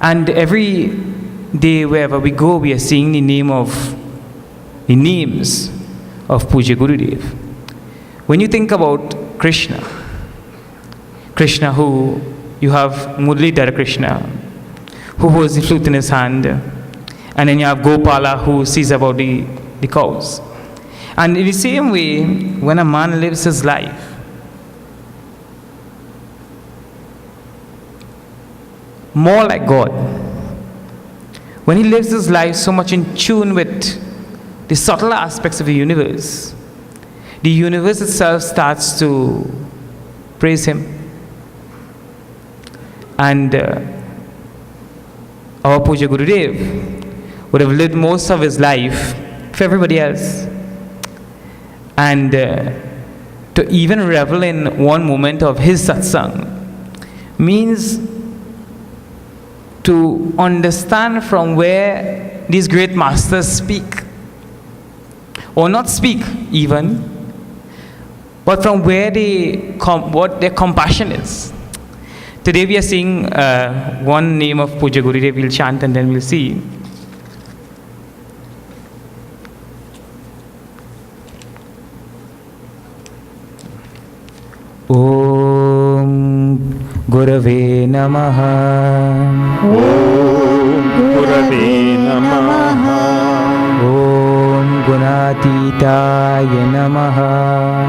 And every day, wherever we go, we are seeing the names of Puja Gurudev. When you think about Krishna, who you have Muralidhara Krishna, who holds the flute in his hand, and then you have Gopala, who sees about the cows. And in the same way, when a man lives his life, more like God, when he lives his life so much in tune with the subtle aspects of the universe itself starts to praise him. And our Puja Gurudev would have lived most of his life for everybody else. And to even revel in one moment of his satsang means to understand from where these great masters speak, or not speak even, but from where what their compassion is. Today we are seeing one name of Puja Gurudev. We'll chant and then we'll see. Om Gurave Namaha. Om Gurave Namaha. Om Gunatitaya Namaha.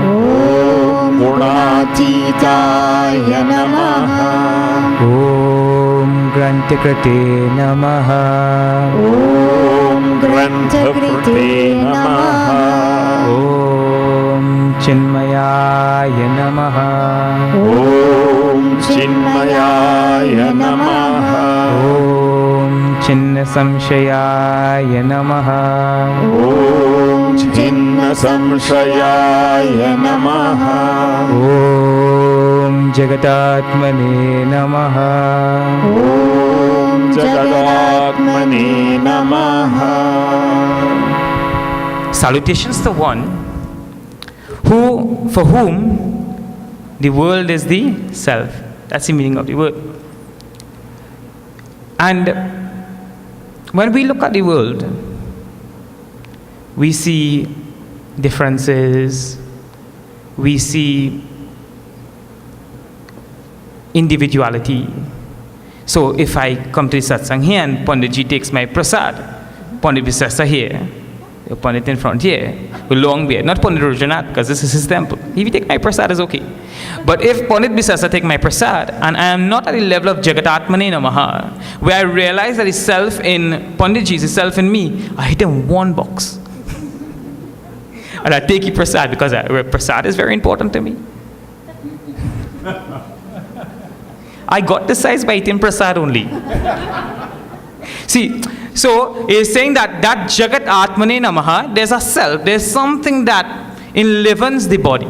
Om Gunatitaya Namaha. Om Grantakrite Namaha. Om Grantakrite Namaha. Om Chinmaya Namaha. Om Chinmaya Namaha. Om Chinna Samshaya Namaha. Om Chinna Samshaya Namaha. Om Jagatatmane Namaha. Om Jagadatmane Namaha. Salutations to one for whom the world is the self. That's the meaning of the word. And when we look at the world, we see differences, we see individuality. So if I come to the satsang here and Panditji takes my prasad, Pandit Visasa here, the Pandit in front here, with long beard, not Pandit Rajanath, because this is his temple. If he take my prasad, is okay. But if Pandit Visasa take my prasad, and I am not at the level of Jagatatmane Namaha, where I realize that the self in Panditji is the self in me, I hit him one box. And I take the prasad, because prasad is very important to me. I got this size by eating prasad only. See, so he's saying that Jagat Atmane Namaha, there's a self, there's something that enlivens the body,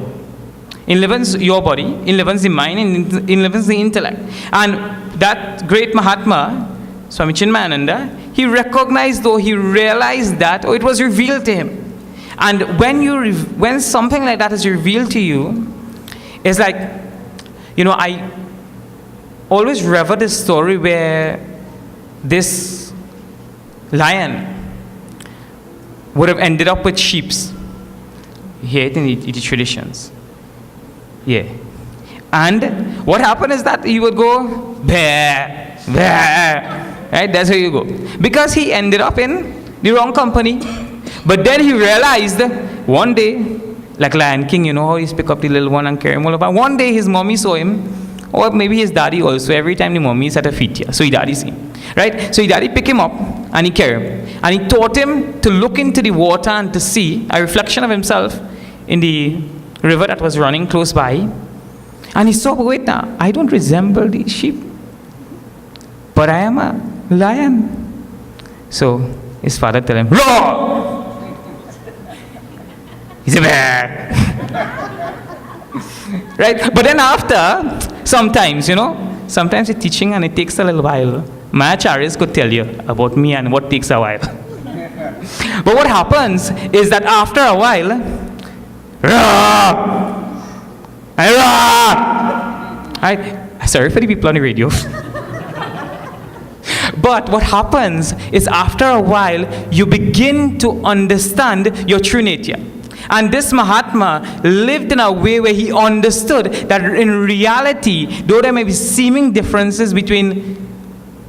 enlivens your body, enlivens the mind, enlivens the intellect. And that great Mahatma, Swami Chinmayananda, he recognized, though he realized that, it was revealed to him. And when something like that is revealed to you, it's like, I always rever this story where this lion would have ended up with sheep. You hear it in the traditions. Yeah. And what happened is that he would go, bear, bear. Right? That's how you go. Because he ended up in the wrong company. But then he realized one day, like Lion King, how he pick up the little one and carry him all over. One day his mommy saw him, or maybe his daddy also. Every time the mommy is at her feet here, so his daddy see him. Right? So his daddy pick him up and he carry him. And he taught him to look into the water and to see a reflection of himself in the river that was running close by. And he saw, wait now, I don't resemble the sheep, but I am a lion. So his father tell him, roar! He's a bear. Right? But then after, sometimes the teaching and it takes a little while. My acharyas could tell you about me and what takes a while. But what happens is that after a while, right? Sorry for the people on the radio. But what happens is after a while, you begin to understand your true nature. And this Mahatma lived in a way where he understood that in reality, though there may be seeming differences between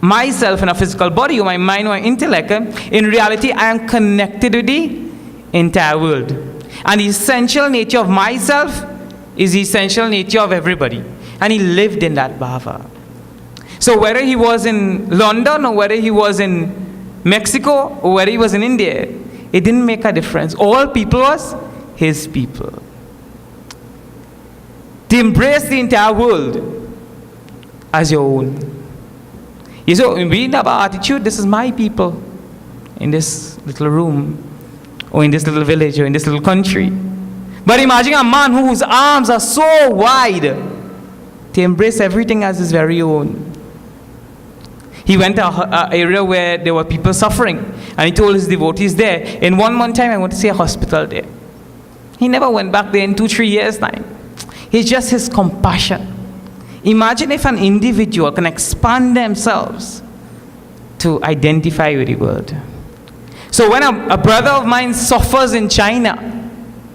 myself and a physical body, or my mind or my intellect, in reality, I am connected with the entire world. And the essential nature of myself is the essential nature of everybody. And he lived in that bhava. So whether he was in London, or whether he was in Mexico, or whether he was in India, it didn't make a difference. All people was his people. To embrace the entire world as your own. So we have our attitude, this is my people in this little room, or in this little village, or in this little country. But imagine a man whose arms are so wide to embrace everything as his very own. He went to an area where there were people suffering, and he told his devotees there, in 1 month time I want to see a hospital there. He never went back there in 2-3 years time. It's just his compassion. Imagine if an individual can expand themselves to identify with the world. So when a brother of mine suffers in China,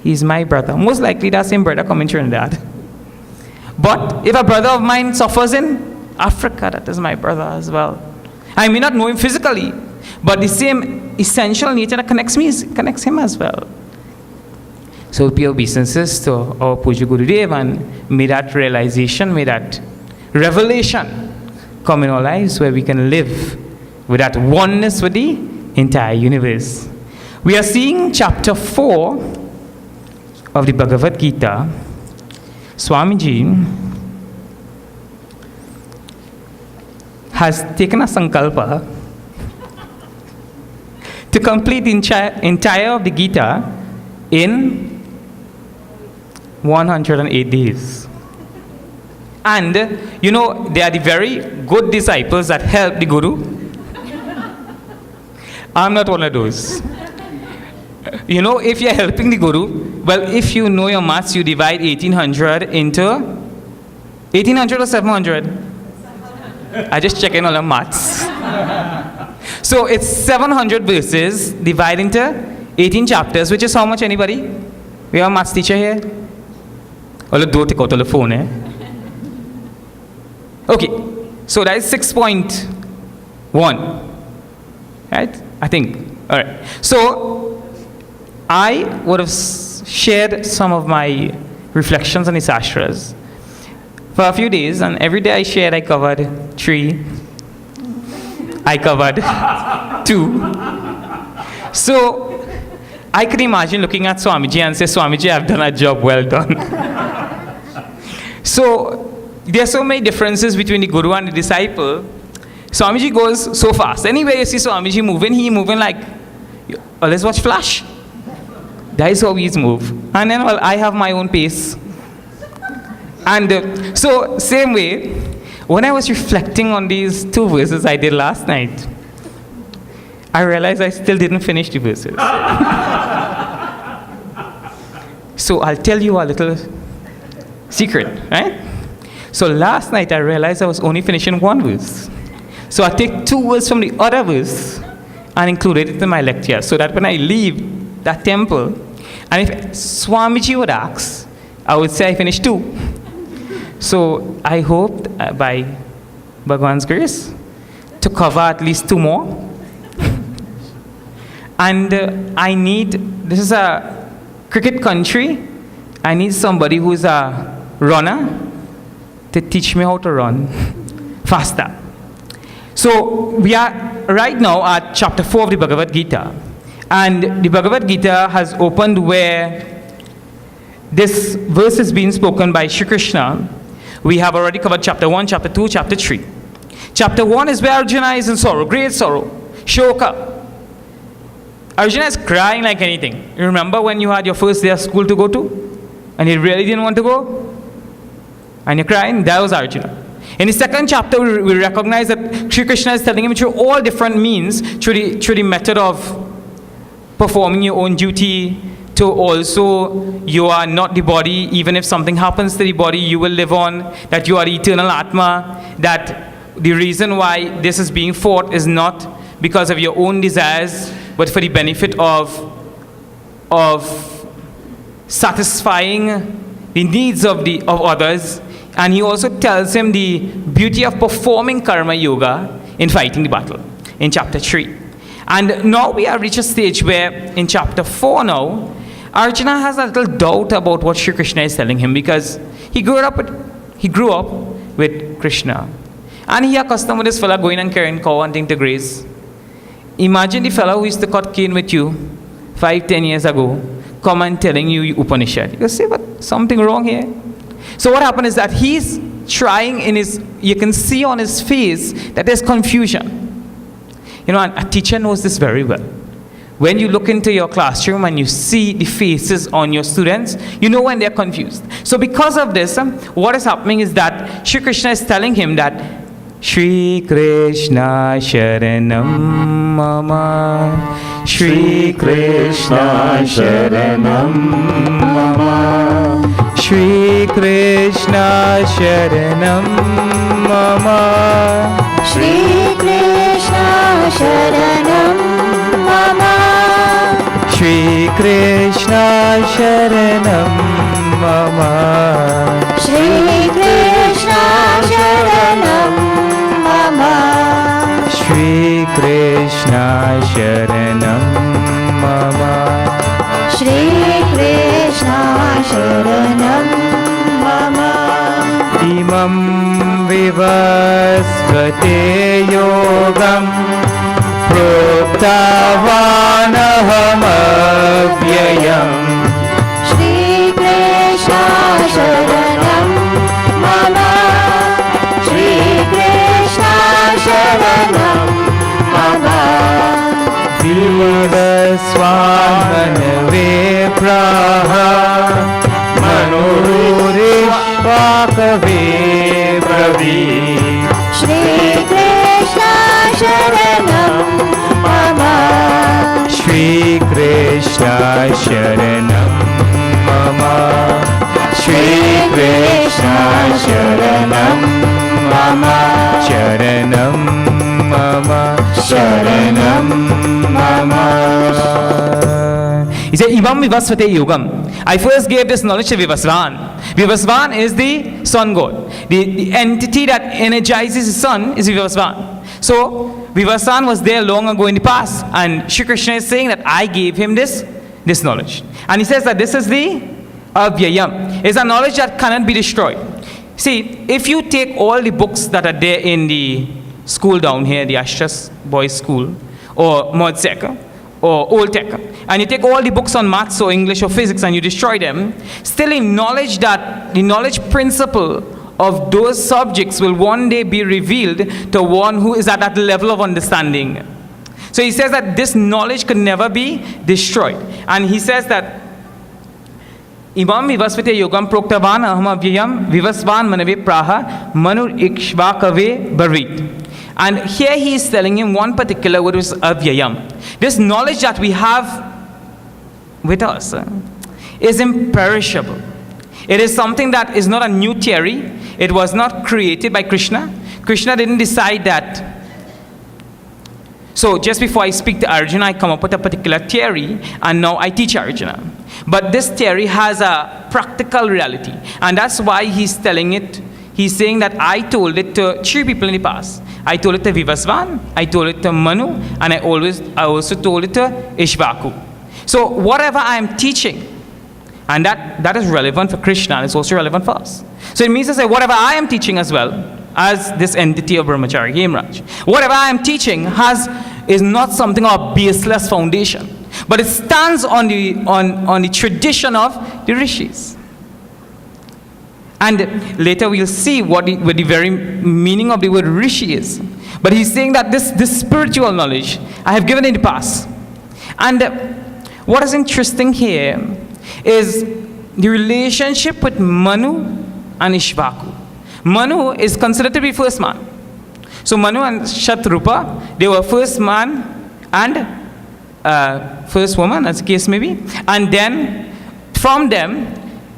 he's my brother. Most likely that same brother come in Trinidad. But if a brother of mine suffers in Africa, that is my brother as well. I may not know him physically, but the same essential nature that connects him as well. So pay obeisances to our Puja Gurudev, and may that realization, may that revelation come in our lives where we can live with that oneness with the entire universe. We are seeing chapter 4 of the Bhagavad Gita. Swamiji has taken a sankalpa to complete the entire of the Gita in 108 days. And you know, they are the very good disciples that help the Guru. I'm not one of those. You know, if you're helping the Guru, well, if you know your maths, you divide 1800 into 1800 or 700. I just check in on the maths. So it's 700 verses divided into 18 chapters, which is how much, anybody? We have a maths teacher here? Or do take out the phone, eh? Okay, so that is 6.1, right? I think. All right. So I would have shared some of my reflections on the Sastras for a few days, and every day I shared, I covered 3. I covered 2. So I could imagine looking at Swamiji and say, Swamiji, I've done a job well done. So there are so many differences between the Guru and the disciple. Swamiji goes so fast. Anyway, you see Swamiji moving, he moving like, oh, let's watch Flash. That is how he's move. And then, well, I have my own pace. And so, same way, when I was reflecting on these 2 verses I did last night, I realized I still didn't finish the verses. So I'll tell you a little secret, right? So last night I realized I was only finishing 1 verse. So I take 2 words from the other verse and included it in my lecture, so that when I leave that temple, and if Swamiji would ask, I would say I finished 2. So I hope by Bhagwan's grace to cover at least 2 more. And I need, this is a cricket country, I need somebody who's a runner to teach me how to run faster. So we are right now at chapter 4 of the Bhagavad Gita. And the Bhagavad Gita has opened where this verse is being spoken by Shri Krishna. We have already covered chapter 1, chapter 2, chapter 3. Chapter 1 is where Arjuna is in sorrow, great sorrow, Shoka. Arjuna is crying like anything. You remember when you had your first day of school to go to? And you really didn't want to go? And you're crying? That was Arjuna. In the second chapter, we recognize that Sri Krishna is telling him through all different means, through the method of performing your own duty, to also you are not the body, even if something happens to the body, you will live on, that you are the eternal Atma, that the reason why this is being fought is not because of your own desires, but for the benefit of satisfying the needs of others. And he also tells him the beauty of performing karma yoga in fighting the battle in chapter 3. And now we have reached a stage where in chapter 4 now, Arjuna has a little doubt about what Sri Krishna is telling him, because he grew up with Krishna. And he accustomed with this fella going and carrying cow and thing to graze. Imagine the fellow who used to cut cane with you 5-10 years ago come and telling you Upanishad. You say, but something wrong here. So what happened is that he's trying you can see on his face that there's confusion. You know, a teacher knows this very well. When you look into your classroom and you see the faces on your students, you know when they're confused. So because of this, what is happening is that Shri Krishna is telling him that Shri Krishna Sharanam Mama, Shri Krishna Sharanam Mama, Shri Krishna Sharanam Mama, Shri Krishna Sharanam Mama, Shri Krishna Sharanam Mama, Shri Krishna Sharanam Mama, Shri Krishna Sharanam Mama, Shri Krishna Sharanam Mama, Imam Vivasvate Yogam Proktavanaham Avyayam, Shri Krishna Sharanam Mama, Shri Krishna Sharanam Mama, Vivasvanave Praha Manurishvakave Bravi, Shri Krishna Sharanam Mama, Shri Krishna Sharanam Mama, Shri Krishna Sharanam Mama, Sharanam Mama, Sharanam Mama. He said, Imam Vivasvate Yogam. I first gave this knowledge to Vivasvan. Vivasvan is the sun god. The entity that energizes the sun is Vivasvan. So, Vivasvan was there long ago in the past. And Shri Krishna is saying that I gave him this knowledge. And he says that this is the Avyayam. It's a knowledge that cannot be destroyed. See, if you take all the books that are there in the school down here, the Ashras Boys School, or Modseka, or Old Tech, and you take all the books on maths or English or physics and you destroy them, still the knowledge principle of those subjects will one day be revealed to one who is at that level of understanding. So he says that this knowledge could never be destroyed. And he says that Imam Vivasvate Yogam Proktavan Aham Avyayam Vivasvan Manave Praha Manur Ikshvakave Barit. And here he is telling him one particular word, is Avyayam. This knowledge that we have with us is imperishable. It is something that is not a new theory. It was not created by Krishna. Krishna didn't decide that. So just before I speak to Arjuna, I come up with a particular theory, and now I teach Arjuna. But this theory has a practical reality, and that's why he's telling it. He's saying that I told it to 3 people in the past. I told it to Vivasvan, I told it to Manu, and I also told it to Ishvaku. So whatever I'm teaching, and that is relevant for Krishna, and it's also relevant for us. So it means to say whatever I am teaching as well, as this entity of Brahmachari, Hamerajh, whatever I am teaching is not something of a baseless foundation, but it stands on the tradition of the rishis. And later we'll see what the very meaning of the word rishi is. But he's saying that this spiritual knowledge I have given in the past. And what is interesting here is the relationship with Manu and Ishvaku. Manu is considered to be first man. So Manu and Shatrupa, they were first man and first woman, as the case may be. And then from them,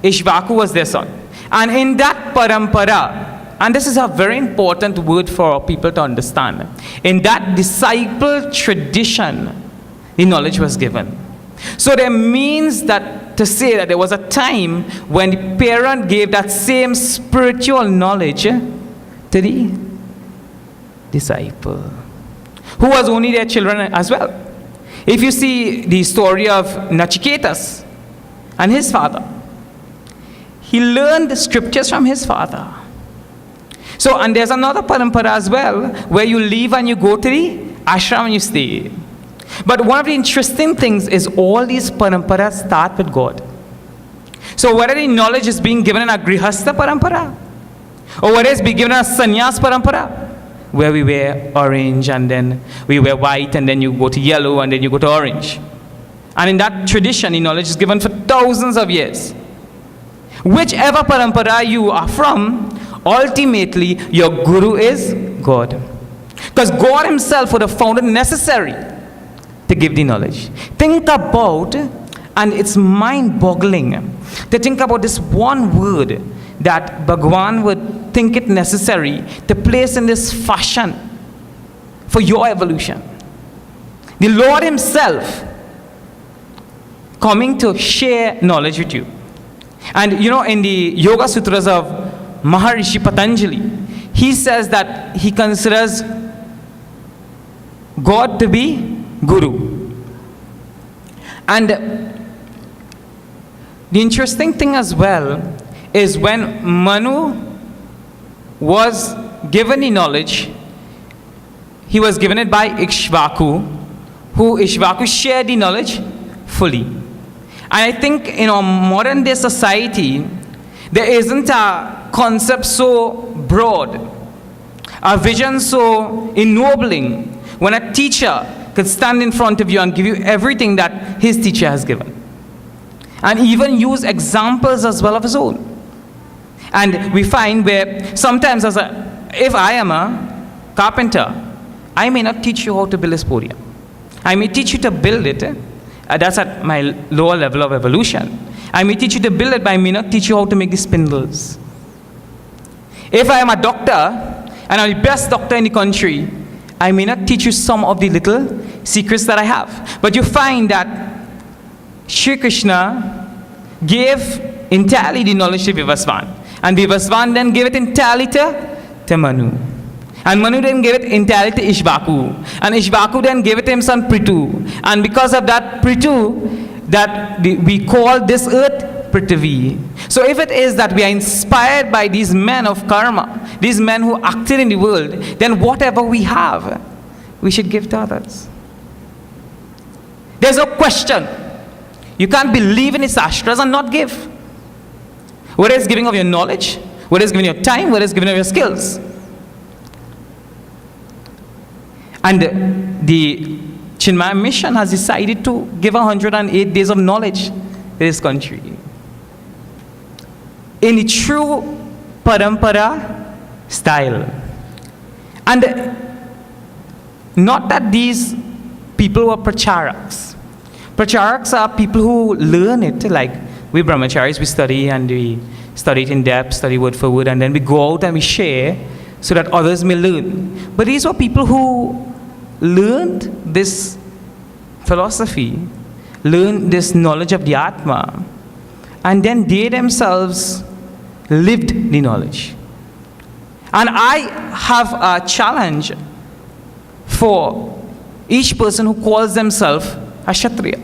Ishvaku was their son. And in that parampara, And this is a very important word for people to understand. In that disciple tradition, the knowledge was given. So that means that to say that there was a time when the parent gave that same spiritual knowledge to the disciple, who was only their children as well. If you see the story of Nachiketas and his father, he learned the scriptures from his father. So, and there's another parampara as well, where you leave and you go to the ashram and you stay. But one of the interesting things is all these paramparas start with God. So whether the knowledge is being given in a grihastha parampara, or whether it's being given in a sannyas parampara, where we wear orange and then we wear white and then you go to yellow and then you go to orange. And in that tradition, the knowledge is given for thousands of years. Whichever parampara you are from, ultimately your guru is God. Because God himself would have found it necessary to give the knowledge. Think about, and it's mind-boggling to think about this one word that Bhagwan would think it necessary to place in this fashion for your evolution. The Lord himself coming to share knowledge with you. And you know, in the Yoga Sutras of Maharishi Patanjali, he says that he considers God to be Guru. And the interesting thing as well is when Manu was given the knowledge, he was given it by Ikshvaku, who Ikshvaku shared the knowledge fully. And I think in our modern day society, there isn't a concept so broad, a vision so ennobling, when a teacher could stand in front of you and give you everything that his teacher has given. And even use examples as well of his own. And we find where sometimes if I am a carpenter, I may not teach you how to build this podium. I may teach you to build it. That's at my lower level of evolution. I may teach you to build it, but I may not teach you how to make the spindles. If I am a doctor, and I'm the best doctor in the country, I may not teach you some of the little secrets that I have. But you find that Shri Krishna gave entirely the knowledge to Vivasvan. And Vivasvan then gave it entirely to Manu. And Manu then gave it entirely to Ishvaku. And Ishvaku then gave it to his son Prithu. And because of that Prithu, that we call this earth Prithvi. So if it is that we are inspired by these men of karma, these men who acted in the world, then whatever we have, we should give to others. There's no question. You can't believe in the Shastras and not give. Whether it's giving of your knowledge, whether it's giving your time, whether it's giving of your skills. And the Chinmaya mission has decided to give 108 days of knowledge to this country. In the true parampara style. And not that these people were pracharaks. Pracharaks are people who learn it, like we brahmacharis, we study and we study it in depth, study word for word, and then we go out and we share so that others may learn. But these were people who learned this philosophy, learned this knowledge of the Atma, and then they themselves lived the knowledge. And I have a challenge for each person who calls themselves a Kshatriya.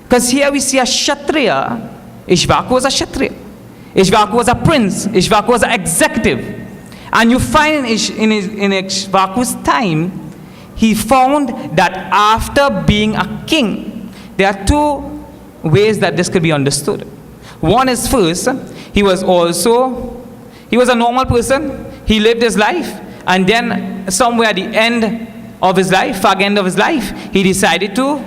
Because here we see a Kshatriya. Ishvaku was a Kshatriya. Ishvaku was a prince. Ishvaku was an executive. And you find in Ishvaku's time, he found that after being a king, there are two ways that this could be understood. One is, first, he was a normal person. He lived his life, and then somewhere at the end of his life, fag end of his life, he decided to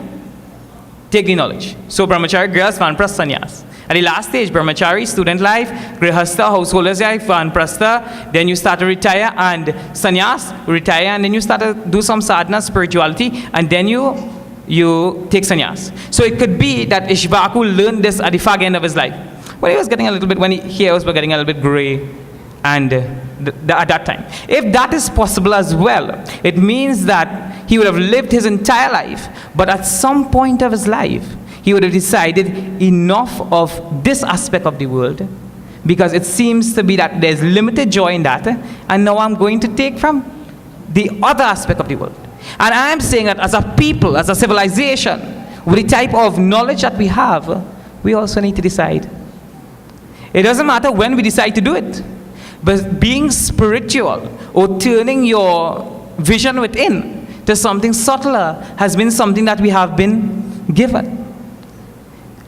take the knowledge. So brahmachari, grihastha, vanprastha, sannyas. At the last stage, brahmachari, student life, grihastha, householder's life, vanprastha, then you start to retire, and sannyas, retire, and then you start to do some sadhana, spirituality, and then you take sannyas. So it could be that Ishvaku learned this at the fag end of his life. But he was getting a little bit, when his hairs were getting a little bit gray, And at that time, if that is possible as well, it means that he would have lived his entire life, but at some point of his life, he would have decided enough of this aspect of the world, because it seems to be that there's limited joy in that, and now I'm going to take from the other aspect of the world. And I'm saying that as a people, as a civilization, with the type of knowledge that we have, we also need to decide. It doesn't matter when we decide to do it, but being spiritual or turning your vision within to something subtler has been something that we have been given.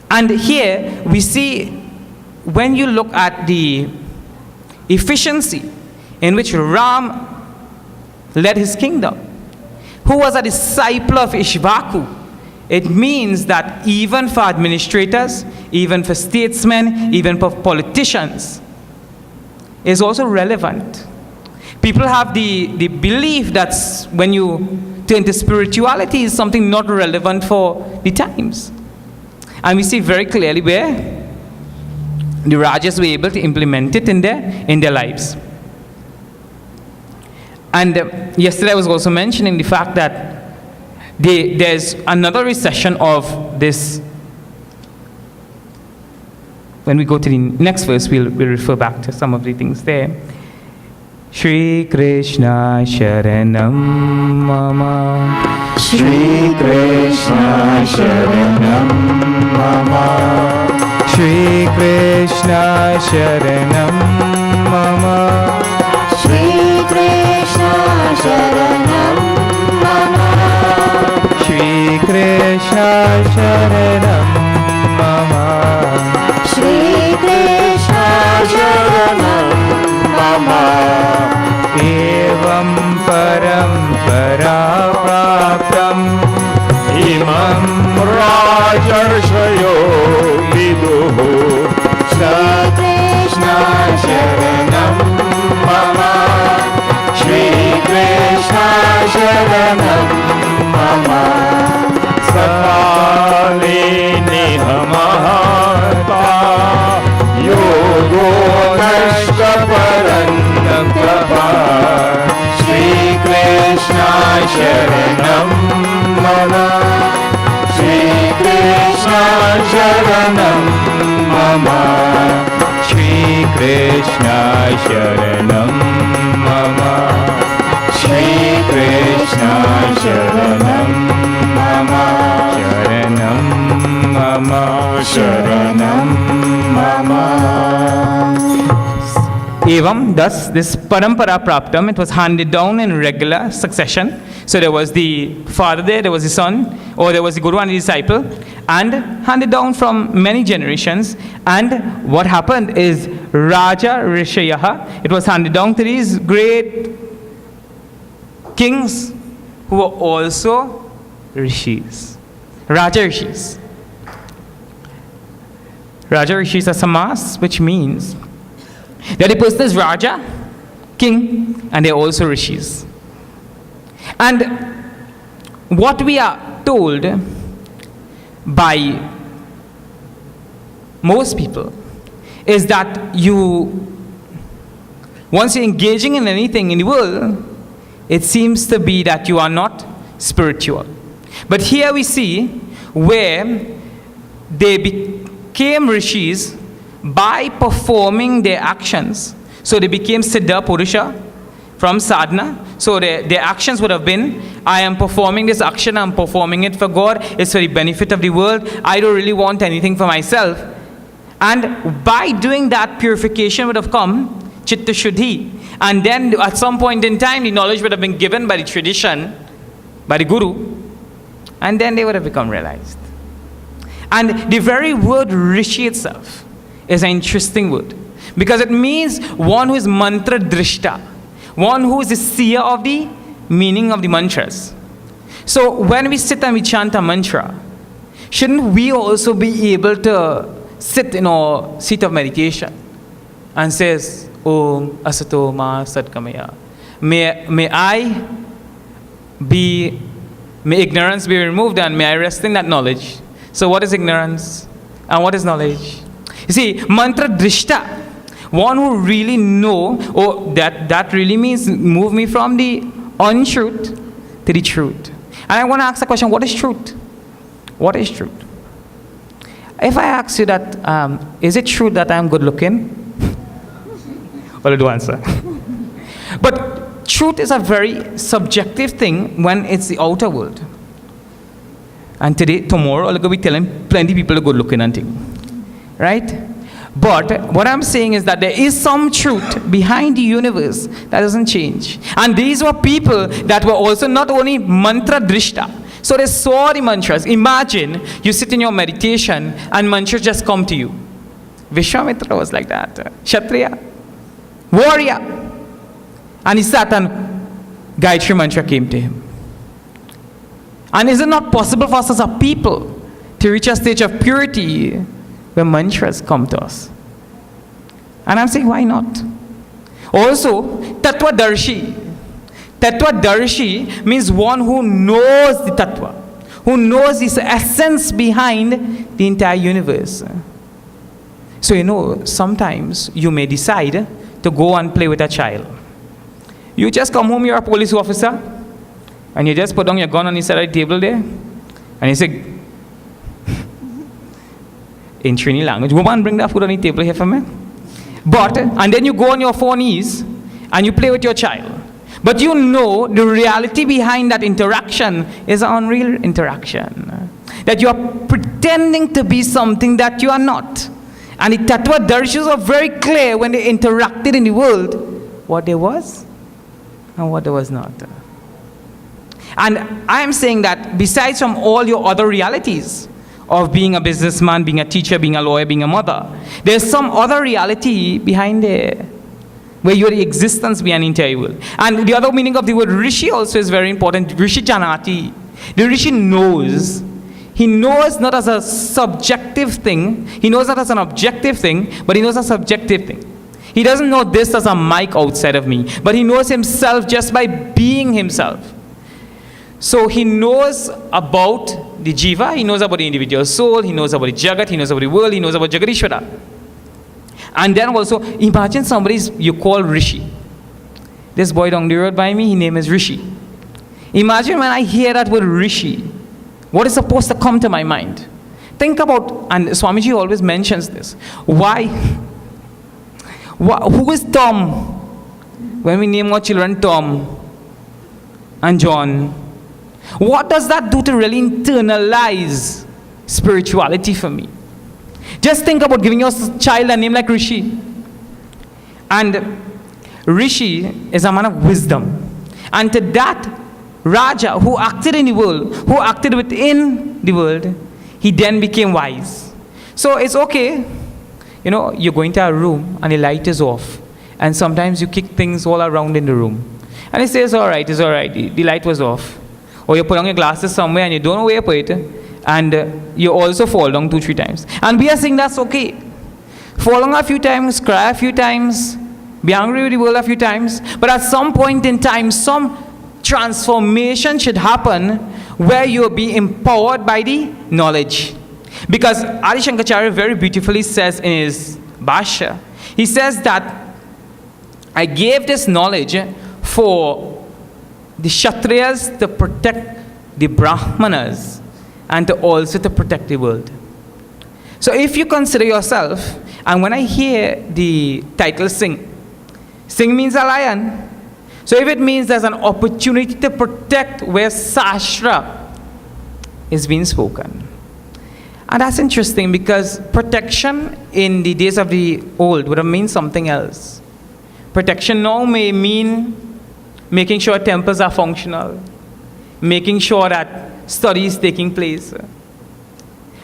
And here we see, when you look at the efficiency in which Ram led his kingdom, who was a disciple of Ishvaku, it means that even for administrators, even for statesmen, even for politicians, is also relevant. People have the belief that when you turn to spirituality, is something not relevant for the times. And we see very clearly where the Rajas were able to implement it in their lives. And yesterday I was also mentioning the fact that there's another recession of this. When we go to the next verse, we'll refer back to some of the things there. Shri Krishna Sharanam Mama, Shri Krishna Sharanam Mama, Shri Krishna Sharanam Mama, Shri Krishna Sharanam Mama, Shri Krishna Sharanam Mama, Shri Krishna Sharanam Mama, Evam Parampara Praptam Imam Rajarshayo Viduhu, Shri Krishna Sharanam Mama, Shri Krishna Sharanam Mama, Sakale Nihamahata Yogo Nashta Parantapa, Shri Krishna Sharanam Mama, Shri Krishna Sharanam Mama, Shri Krishna Sharanam Mama, Shri Krishna Sharanam Mama, Sharanam Mama, Sharanam Mama. Evam, thus this parampara praptam, it was handed down in regular succession. So there was the father there was the son, or there was the guru and the disciple, and handed down from many generations. And what happened is Raja Rishayaha, it was handed down to these great kings who were also rishis, Raja Rishis. Raja Rishis are samas, which means that the person is Raja, king, and they're also rishis. And what we are told by most people is that once you're engaging in anything in the world, it seems to be that you are not spiritual. But here we see where they became rishis by performing their actions. So they became Siddha Purusha from sadhana. So their actions would have been, I am performing this action, I'm performing it for God, it's for the benefit of the world, I don't really want anything for myself. And by doing that, purification would have come, Chitta Shuddhi. And then at some point in time, the knowledge would have been given by the tradition, by the guru, and then they would have become realized. And the very word Rishi itself is an interesting word, because it means one who is mantra drishta, one who is a seer of the meaning of the mantras. So when we sit and we chant a mantra, shouldn't we also be able to sit in our seat of meditation and says, Om Asato Ma Sadgamaya. May ignorance be removed and may I rest in that knowledge. So what is ignorance and what is knowledge? You see, mantra drishta, One who really know, oh, that really means move me from the untruth to the truth. And I want to ask the question, what is truth? What is truth? If I ask you that, is it true that I'm good looking? Well, do answer. But truth is a very subjective thing when it's the outer world. And tomorrow, I'm going to be telling plenty of people are good looking and thing. Right? But what I'm saying is that there is some truth behind the universe that doesn't change. And these were people that were also not only mantra drishta. So they saw the mantras. Imagine you sit in your meditation and mantras just come to you. Vishwamitra was like that. Kshatriya. Warrior. And he sat and Gayatri mantra came to him. And is it not possible for us as a people to reach a stage of purity where mantras come to us? And I'm saying, why not? Also, Tattva Darshi. Tattva Darshi means one who knows the Tattva, who knows the essence behind the entire universe. So, sometimes you may decide to go and play with a child. You just come home, you're a police officer, and you just put down your gun on the side of the table there, and you say, in Trini language, woman, bring that food on the table here for me. And then you go on your 4 knees, and you play with your child. But you know the reality behind that interaction is an unreal interaction. That you are pretending to be something that you are not. And the Tattva Darshis are very clear when they interacted in the world, what there was and what there was not. And I am saying that besides from all your other realities of being a businessman, being a teacher, being a lawyer, being a mother, there's some other reality behind there, where you are the existence behind the entire world. And the other meaning of the word Rishi also is very important. Rishi Janati. The Rishi knows. He knows not as a subjective thing. He knows not as an objective thing, but he knows a subjective thing. He doesn't know this as a mic outside of me, but he knows himself just by being himself. So he knows about the Jiva, he knows about the individual soul, he knows about the Jagat, he knows about the world, he knows about Jagadishvara. And then also, imagine somebody you call Rishi. This boy down the road by me, his name is Rishi. Imagine when I hear that word Rishi, what is supposed to come to my mind? Think about, and Swamiji always mentions this, who is Tom? When we name our children Tom and John, what does that do to really internalize spirituality for me? Just think about giving your child a name like Rishi. And Rishi is a man of wisdom. And to that Raja who acted in the world, who acted within the world, he then became wise. So it's okay, you're going to a room and the light is off. And sometimes you kick things all around in the room. And he says, all right, it's all right, the light was off. Or you put on your glasses somewhere and you don't know where you put it. And you also fall down 2-3 times. And we are saying that's okay. Fall down a few times, cry a few times, be angry with the world a few times. But at some point in time, some transformation should happen where you'll be empowered by the knowledge. Because Adi Shankaracharya very beautifully says in his Bhashya, he says that I gave this knowledge for the Kshatriyas to protect the Brahmanas and also to protect the world. So if you consider yourself, and when I hear the title Sing means a lion. So if it means there's an opportunity to protect where Sastra is being spoken. And that's interesting because protection in the days of the old would have meant something else. Protection now may mean making sure temples are functional, making sure that study is taking place.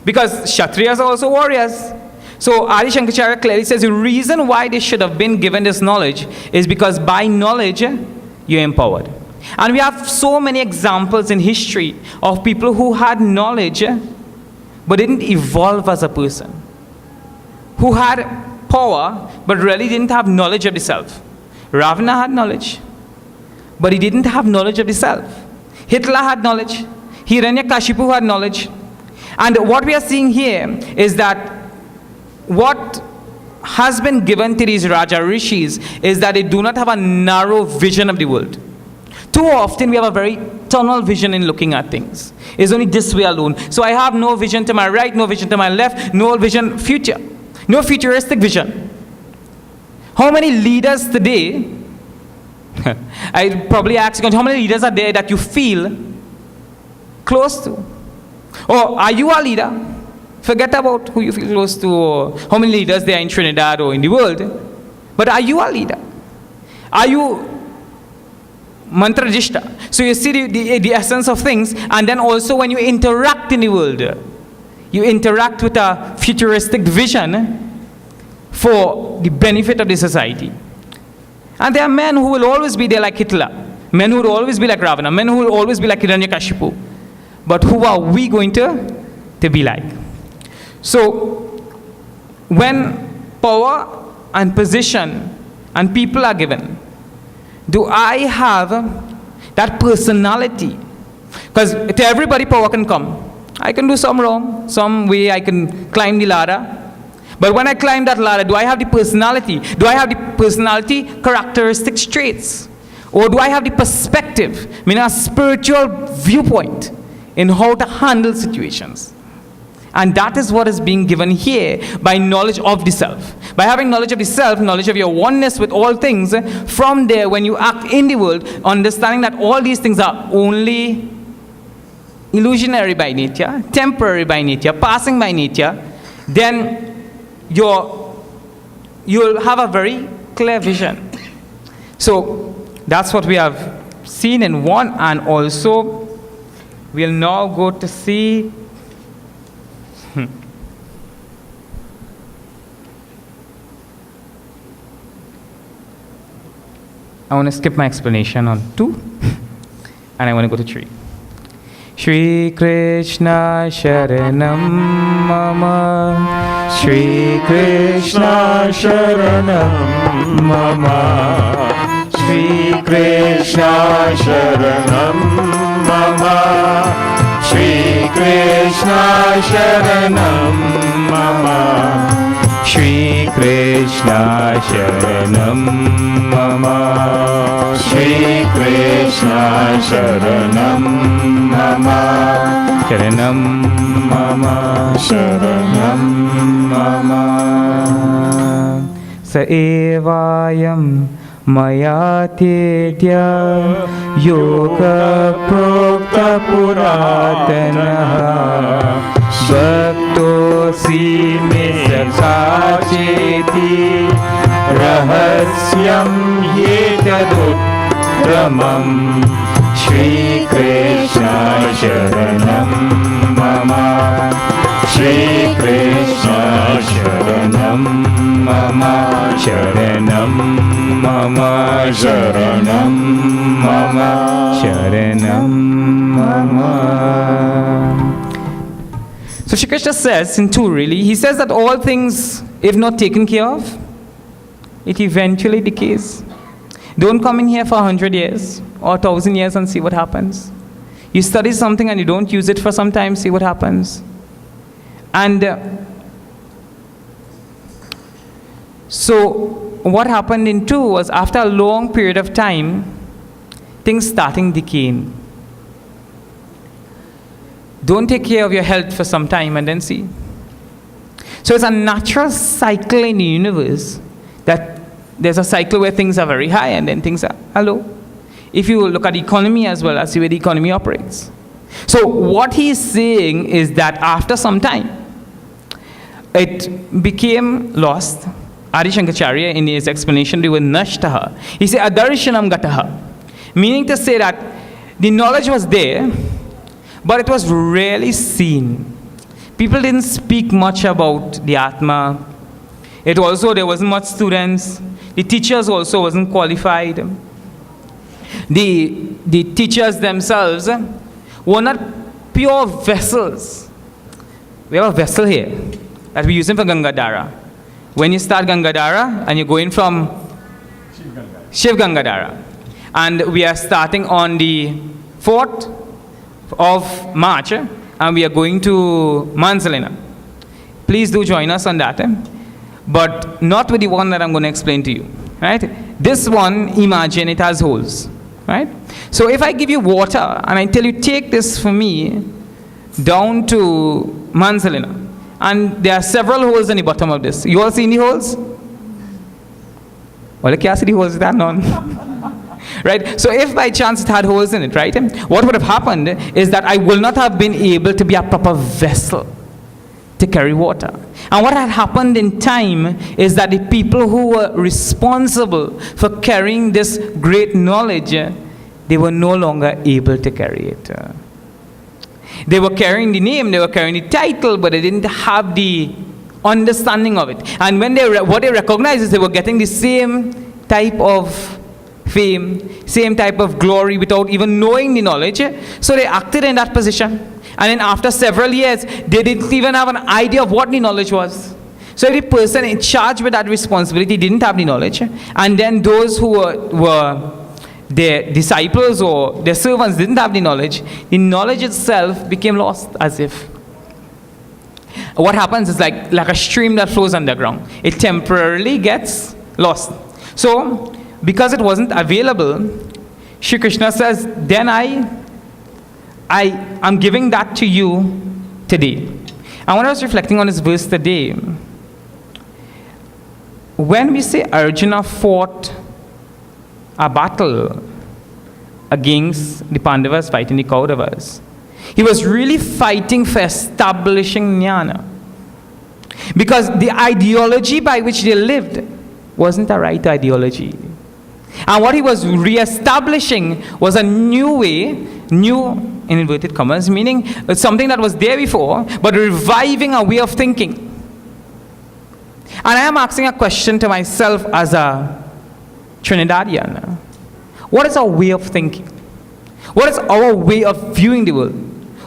Because Kshatriyas are also warriors. So Adi Shankaracharya clearly says the reason why they should have been given this knowledge is because by knowledge, you're empowered. And we have so many examples in history of people who had knowledge but didn't evolve as a person. Who had power but really didn't have knowledge of the self. Ravana had knowledge, but he didn't have knowledge of the self. Hitler had knowledge. Hiranyakashipu had knowledge. And what we are seeing here is that what has been given to these Raja Rishis is that they do not have a narrow vision of the world. Too often we have a very tunnel vision in looking at things. It's only this way alone. So I have no vision to my right, no vision to my left, no vision future, no futuristic vision. How many leaders today, I probably ask you, how many leaders are there that you feel close to? Or are you a leader? Forget about who you feel close to or how many leaders there are in Trinidad or in the world. But are you a leader? Are you mantrajishta? So you see the essence of things, and then also when you interact in the world, you interact with a futuristic vision for the benefit of the society. And there are men who will always be there like Hitler, men who will always be like Ravana, men who will always be like Hiranyakashipu. But who are we going to be like? So, when power and position and people are given, do I have that personality? Because to everybody power can come. I can do some wrong, some way I can climb the ladder. But when I climb that ladder, do I have the personality? Do I have the personality characteristic traits? Or do I have the perspective, meaning a spiritual viewpoint in how to handle situations? And that is what is being given here by knowledge of the self. By having knowledge of the self, knowledge of your oneness with all things, from there, when you act in the world, understanding that all these things are only illusionary by nature, temporary by nature, passing by nature, then you'll have a very clear vision. So that's what we have seen in one, and also we'll now go to see I want to skip my explanation on 2 and I want to go to 3. Shri Krishna Sharanam Mama, Shri Krishna Sharanam Mama, Shri Krishna Sharanam Mama, Shri Krishna Sharanam Mama, Shri Krishna Sharanam Mama, Shri Krishna Sharanam Mama, Sharanam Mama, Sharanam Mama. Sa evayam maya tedya yoga prokta puratana Bhaktosi me sakacheti rahasyam yetaduttamam Shri Krishna Sharanam Mama, Shri Krishna Sharanam Mama, Sharanam Mama, Sharanam Mama, Sharanam Mama. So Shri Krishna says in 2 really, he says that all things, if not taken care of, it eventually decays. Don't come in here for 100 years or 1,000 years and see what happens. You study something and you don't use it for some time, see what happens. And so what happened in 2 was after a long period of time, things starting decaying. Don't take care of your health for some time and then see. So it's a natural cycle in the universe that there's a cycle where things are very high and then things are low. If you look at the economy as well, as see where the economy operates. So what he's saying is that after some time, it became lost. Adi Shankaracharya in his explanation, they were nashtaha. He said, adarshanam gataha. Meaning to say that the knowledge was there, but it was rarely seen. People didn't speak much about the Atma. It also, there wasn't much students. The teachers also wasn't qualified. The teachers themselves were not pure vessels. We have a vessel here that we're using for Gangadhara. When you start Gangadhara and you're going from Shiv Gangadhara, and we are starting on the 4th of March, and we are going to Mansalina. Please do join us on that. but not with the one that I'm going to explain to you. Right? This one, imagine it has holes. Right? So if I give you water and I tell you, take this for me down to Manzalina, and there are several holes in the bottom of this. You all see any holes? Well, I can't see the holes that none. Right? So if by chance it had holes in it, right? What would have happened is that I will not have been able to be a proper vessel to carry water. And what had happened in time is that the people who were responsible for carrying this great knowledge, they were no longer able to carry it. They were carrying the name, they were carrying the title, but they didn't have the understanding of it. And when what they recognized is they were getting the same type of fame, same type of glory without even knowing the knowledge. So they acted in that position. And then after several years, they didn't even have an idea of what the knowledge was. So the person in charge with that responsibility didn't have the knowledge. And then those who were their disciples or their servants didn't have the knowledge. The knowledge itself became lost as if. What happens is like a stream that flows underground. It temporarily gets lost. So, because it wasn't available, Shri Krishna says, then I'm giving that to you today. And when I was reflecting on this verse today, when we say Arjuna fought a battle against the Pandavas fighting the Kauravas, he was really fighting for establishing jnana. Because the ideology by which they lived wasn't a right ideology. And what he was re-establishing was a new way, new in inverted commas, meaning it's something that was there before, but reviving a way of thinking. And I am asking a question to myself as a Trinidadian. What is our way of thinking? What is our way of viewing the world?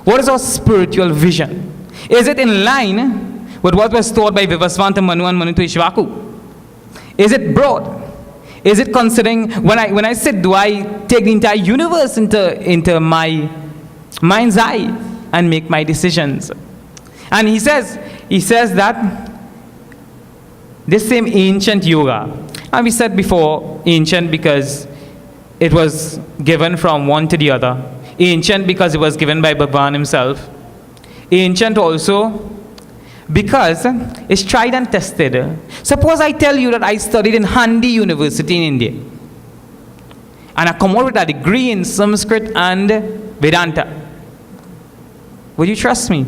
What is our spiritual vision? Is it in line with what was taught by Vivasvanta Manu and Manu to Ishvaku? Is it broad? Is it considering, when I sit, do I take the entire universe into my mind's eye and make my decisions? And he says that this same ancient yoga, and we said before ancient because it was given from one to the other, ancient because it was given by Bhagwan himself, ancient also because it's tried and tested. Suppose I tell you that I studied in Handi University in India, and I come out with a degree in Sanskrit and Vedanta. Would you trust me?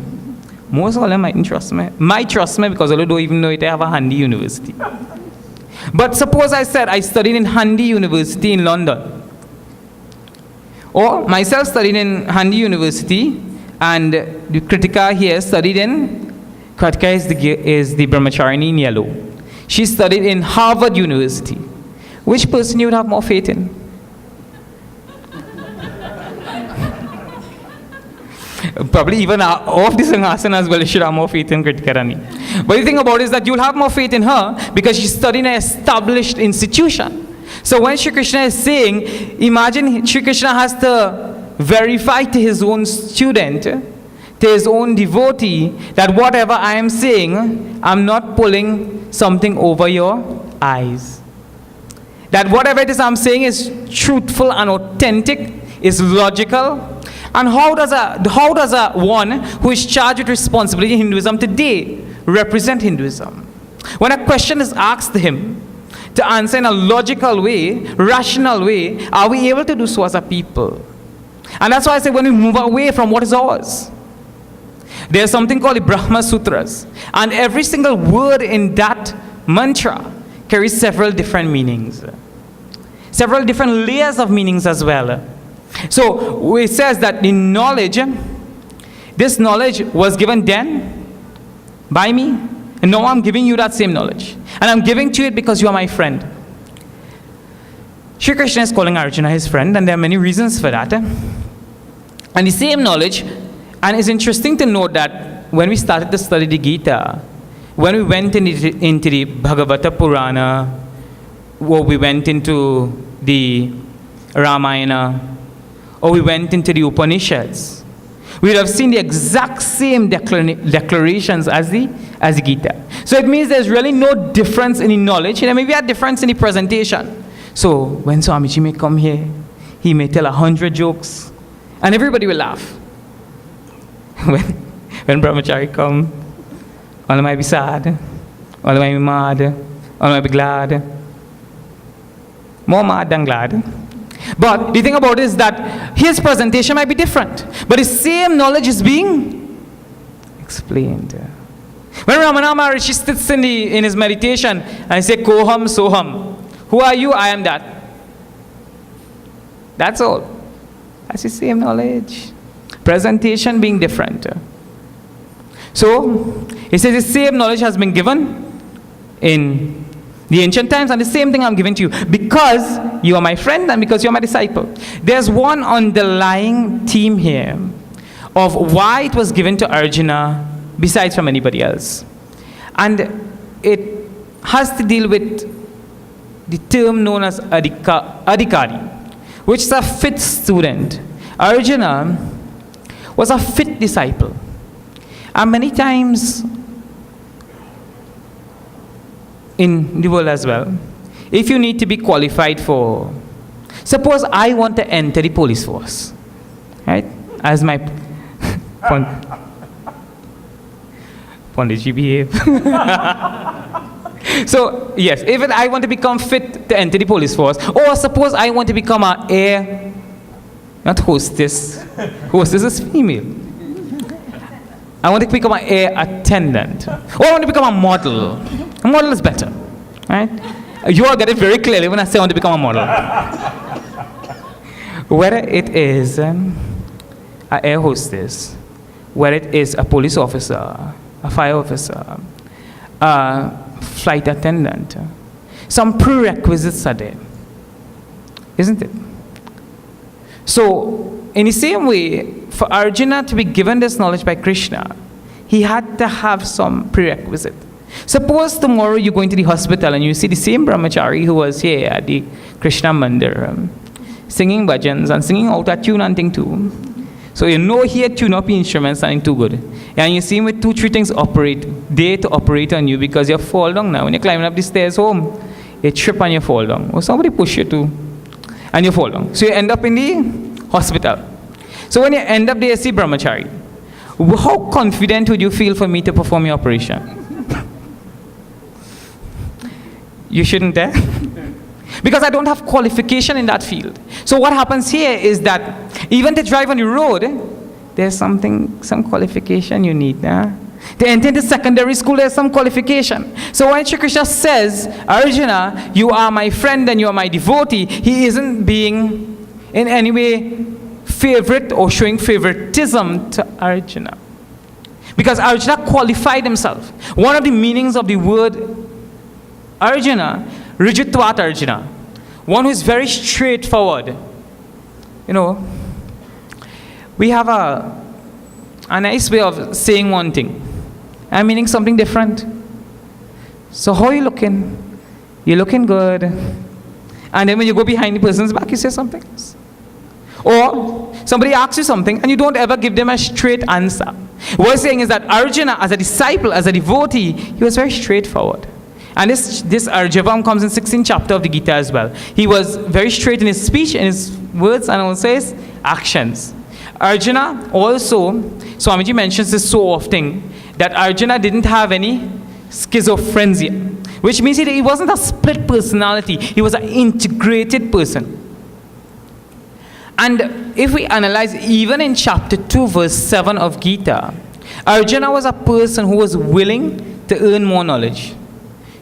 Most of them mightn't trust me. Might trust me because they don't even know it have a Handi University. But suppose I said I studied in Handi University in London. Or myself studied in Handi University, and the Kritika here studied in, Kritika is the Brahmacharini in yellow. She studied in Harvard University. Which person you would have more faith in? Probably even off the Singhasan as well, you should have more faith in Kritika Rani. But the thing about it is that you'll have more faith in her because she studied in an established institution. So when Shri Krishna is saying, imagine Shri Krishna has to verify to his own student, to his own devotee, that whatever I am saying, I'm not pulling something over your eyes. That whatever it is I'm saying is truthful and authentic, is logical. And how does a one who is charged with responsibility in Hinduism today represent Hinduism? When a question is asked to him, to answer in a logical way, rational way, are we able to do so as a people? And that's why I say when we move away from what is ours. There's something called the Brahma Sutras. And every single word in that mantra carries several different meanings. Several different layers of meanings as well. So it says that the knowledge, this knowledge was given then by me, and now I'm giving you that same knowledge. And I'm giving to it because you are my friend. Shri Krishna is calling Arjuna his friend, and there are many reasons for that. And the same knowledge, and it's interesting to note that when we started to study the Gita, when we went into the Bhagavata Purana, or we went into the Ramayana, or we went into the Upanishads, we would have seen the exact same declarations as the Gita. So So it means there's really no difference in the knowledge. There may be a difference in the presentation. So when Swamiji may come here, he may tell 100 jokes, and everybody will laugh. When Brahmachari come, all might be sad, all might be mad, all might be glad. More mad than glad. But the thing about it is that his presentation might be different, but the same knowledge is being explained. When Ramana Maharishi sits in his meditation and he says, Koham Soham, who are you? I am that. That's all. That's the same knowledge. Presentation being different. So, he says the same knowledge has been given in the ancient times, and the same thing I'm giving to you because you are my friend and because you're my disciple. There's one underlying theme here of why it was given to Arjuna besides from anybody else. And it has to deal with the term known as adhikari, which is a fit student. Arjuna was a fit disciple. And many times in the world as well, if you need to be qualified for, suppose I want to enter the police force, right? As my Panditji behave. So yes, if I want to become fit to enter the police force, or suppose I want to become an air, not hostess, hostess is female. I want to become an air attendant, or I want to become a model. A model is better, right? You all get it very clearly when I say I want to become a model. Whether it is an air hostess, whether it is a police officer, a fire officer, a flight attendant, some prerequisites are there, isn't it? So, in the same way, for Arjuna to be given this knowledge by Krishna, he had to have some prerequisite. Suppose tomorrow you go into the hospital and you see the same brahmachari who was here at the Krishna Mandir, singing bhajans and singing out a tune and thing too. So you know he had tuned up the instruments and too good. And you see him with 2-3 things there to operate on you because you fall down now. When you're climbing up the stairs home, you trip and you fall down. Or somebody push you too, and you fall down. So you end up in the hospital. So when you end up there, you see brahmachari. How confident would you feel for me to perform your operation? You shouldn't dare. Because I don't have qualification in that field. So what happens here is that even to drive on the road, there's some qualification you need. To enter into secondary school, there's some qualification. So when Shri Krishna says, Arjuna, you are my friend and you are my devotee, he isn't being in any way favorite or showing favoritism to Arjuna. Because Arjuna qualified himself. One of the meanings of the word Arjuna, Rijitvat Arjuna, one who is very straightforward. You know, we have a nice way of saying one thing and meaning something different. So how are you looking? You're looking good. And then when you go behind the person's back, you say something else. Or somebody asks you something and you don't ever give them a straight answer. What we're saying is that Arjuna, as a disciple, as a devotee, he was very straightforward. And this Arjavam comes in 16th chapter of the Gita as well. He was very straight in his speech, in his words, and also his actions. Arjuna also, Swamiji mentions this so often, that Arjuna didn't have any schizophrenia, which means he wasn't a split personality. He was an integrated person. And if we analyze even in chapter 2, verse 7 of Gita, Arjuna was a person who was willing to earn more knowledge.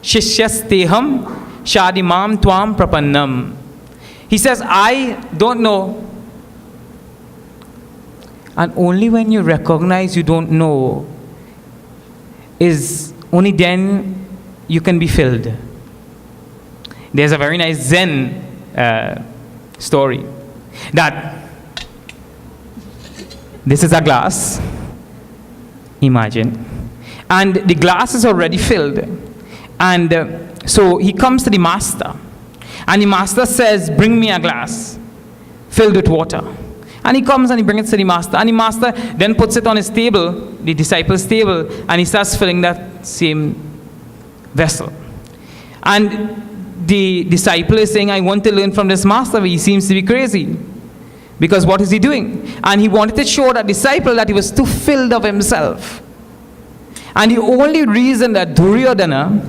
Shishyasteham shadimam tvam prapannam. He says, I don't know. And only when you recognize you don't know, is only then you can be filled. There's a very nice Zen story that this is a glass, imagine, and the glass is already filled. And so he comes to the master, and the master says, bring me a glass filled with water. And he comes and he brings it to the master, and the master then puts it on his table, the disciple's table, and he starts filling that same vessel. And the disciple is saying, I want to learn from this master, but he seems to be crazy. Because what is he doing? And he wanted to show that disciple that he was too filled of himself. And the only reason that Duryodhana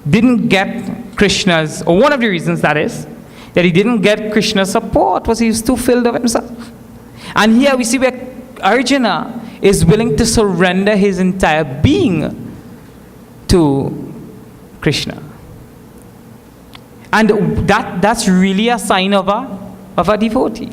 didn't get Krishna's, or one of the reasons that is, that he didn't get Krishna's support was he was too filled of himself. And here we see where Arjuna is willing to surrender his entire being to Krishna. And that's really a sign of a devotee.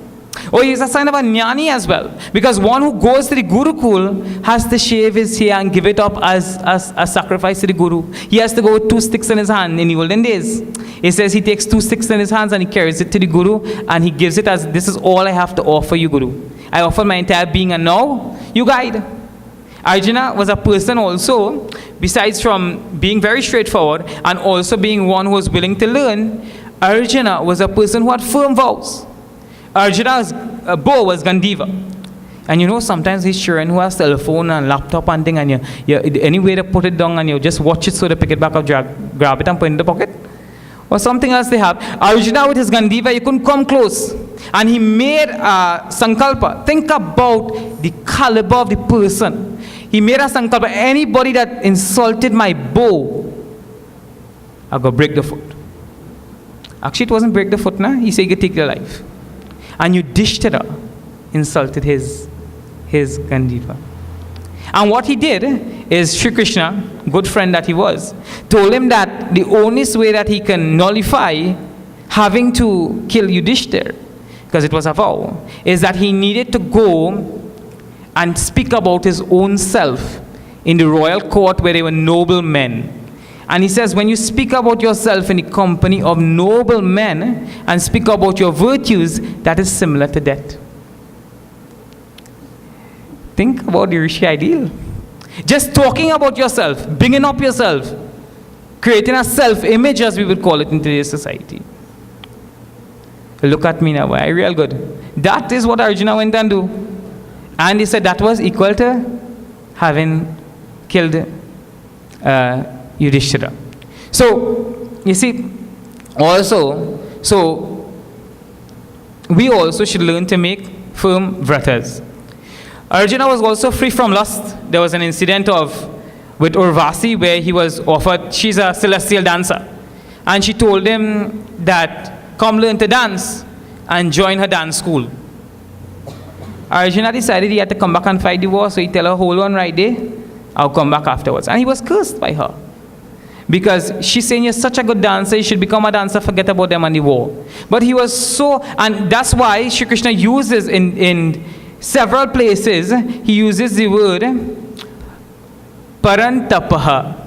Or it's a sign of a jnani as well. Because one who goes to the Gurukul has to shave his hair and give it up as a sacrifice to the Guru. He has to go with 2 sticks in his hand in the olden days. It says he takes 2 sticks in his hands and he carries it to the Guru and he gives it as, this is all I have to offer you, Guru. I offer my entire being and now you guide. Arjuna was a person also, besides from being very straightforward and also being one who was willing to learn, Arjuna was a person who had firm vows. Arjuna's bow was Gandiva. And you know, sometimes his children who has telephone and laptop and thing, and you any way to put it down and you just watch it so they pick it back up, grab it and put it in the pocket. Or something else they have. Arjuna with his Gandiva, you couldn't come close. And he made a sankalpa. Think about the caliber of the person. He made a sankalpa. Anybody that insulted my bow, I'll go break the foot. Actually, it wasn't break the foot, nah? He said, you take your life. And Yudhishthira insulted his Gandiva. And what he did is Sri Krishna, good friend that he was, told him that the only way that he can nullify having to kill Yudhishthira, because it was a vow, is that he needed to go and speak about his own self in the royal court where they were noble men. And he says, when you speak about yourself in the company of noble men and speak about your virtues, that is similar to death. Think about the Rishi ideal. Just talking about yourself, bringing up yourself, creating a self-image, as we would call it in today's society. Look at me now, I real good. That is what Arjuna went and do. And he said that was equal to having killed Yudhishthira. So, you see, also, so we also should learn to make firm vratas. Arjuna was also free from lust. There was an incident with Urvasi where he was offered, she's a celestial dancer. And she told him that, come learn to dance and join her dance school. Arjuna decided he had to come back and fight the war, so he tell her, hold on right there, I'll come back afterwards. And he was cursed by her. Because she's saying, you're such a good dancer, you should become a dancer, forget about them and the war. But he was so, and that's why Shri Krishna uses in several places, he uses the word parantapaha,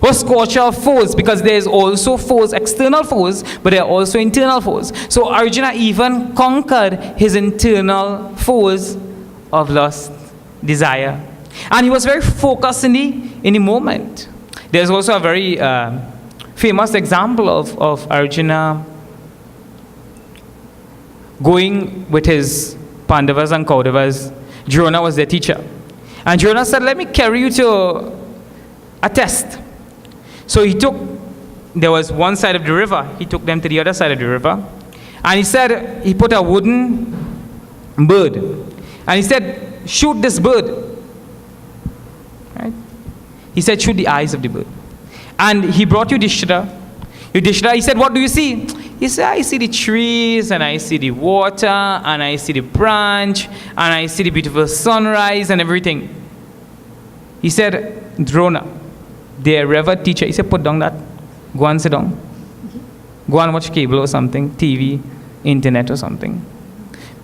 or scorcher of foes, because there's also foes, external foes, but there are also internal foes. So Arjuna even conquered his internal foes of lust, desire. And he was very focused in the moment. There's also a very famous example of Arjuna going with his Pandavas and Kauravas. Drona was their teacher. And Drona said, let me carry you to a test. So there was one side of the river. He took them to the other side of the river. And he said, he put a wooden bird. And he said, shoot this bird. Right? He said, shoot the eyes of the bird. And he brought Yudhishthira. He said, what do you see? He said, I see the trees, and I see the water, and I see the branch, and I see the beautiful sunrise and everything. He said, Drona, their revered teacher, he said, put down that. Go and sit down. Go and watch cable or something, TV, internet or something.